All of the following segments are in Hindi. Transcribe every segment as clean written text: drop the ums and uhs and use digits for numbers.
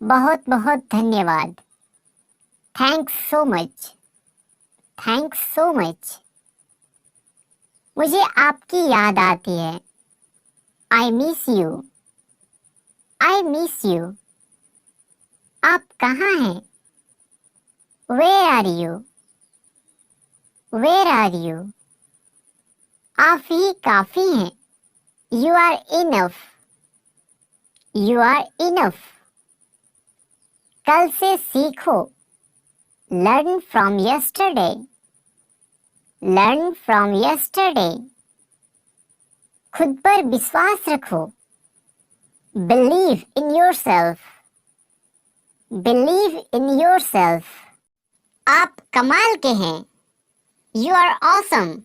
बहुत बहुत धन्यवाद। Thanks so much. Thanks so much. मुझे आपकी याद आती है। I miss you. I miss you. आप कहाँ हैं? Where are you? Where are you? आप ही काफी हैं। You are enough. You are enough. कल से सीखो। Learn from yesterday. Learn from yesterday. खुद पर विश्वास रखो। Believe in yourself. Believe in yourself. आप कमाल के हैं। You are awesome.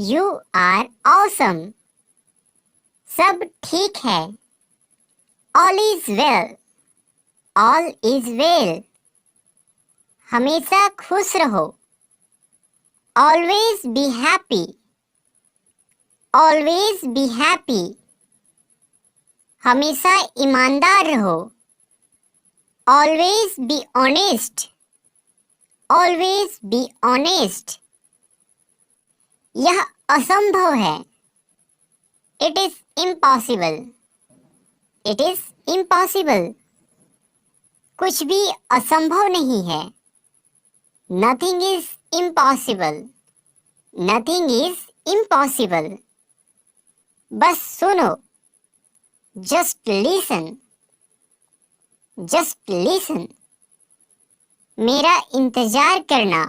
You are awesome. सब ठीक है। All is well. All is well. हमेशा खुश रहो। Always be happy. Always be happy. हमेशा ईमानदार रहो। Always be honest. Always be honest. यह असंभव है। It is impossible. It is impossible. कुछ भी असंभव नहीं है। Nothing is impossible. Nothing is impossible. बस सुनो। Just listen. Just listen. मेरा इंतजार करना।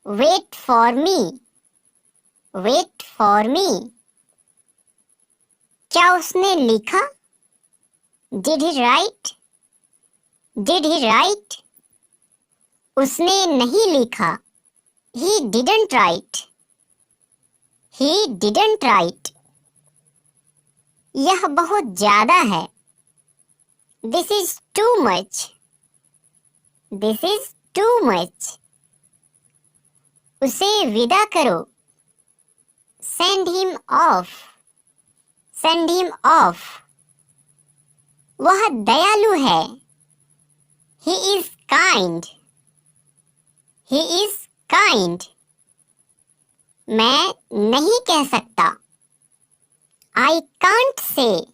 Wait for me. Wait for me. क्या उसने लिखा? Did he write? Did he write? उसने नहीं लिखा। He didn't right. He didn't right. यह बहुत ज्यादा है। This is too much. This is too much. उसे विदा करो। Send him of. Send him of. वह दयालु है। He is kind. He is kind. मैं नहीं कह सकता। I can't say.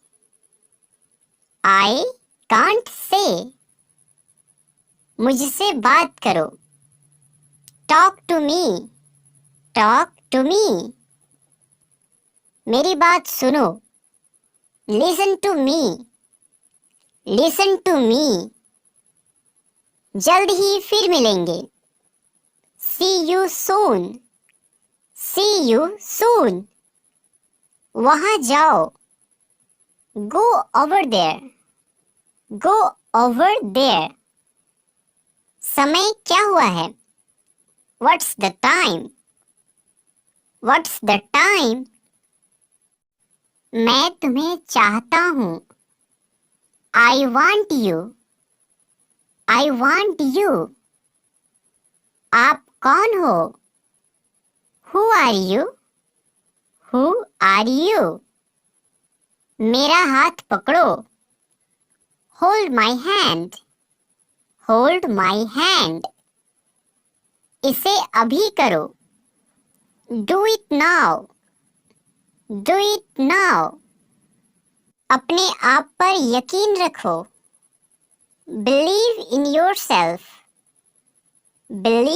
I can't say. मुझसे बात करो। Talk to me. Talk to me. मेरी बात सुनो। Listen to me. Listen to me. जल्द ही फिर मिलेंगे। See you soon. See you soon. वहां जाओ। Go over there. Go over there. समय क्या हुआ है? What's the time? What's the time? मैं तुम्हें चाहता हूं। I want you. I want you. आप कौन हो? Who are you? Who are you? मेरा हाथ पकड़ो। Hold my hand. Hold my hand. इसे अभी करो। Do it now. Do it now. अपने आप पर यकीन रखो। Believe in yourself. बिलीव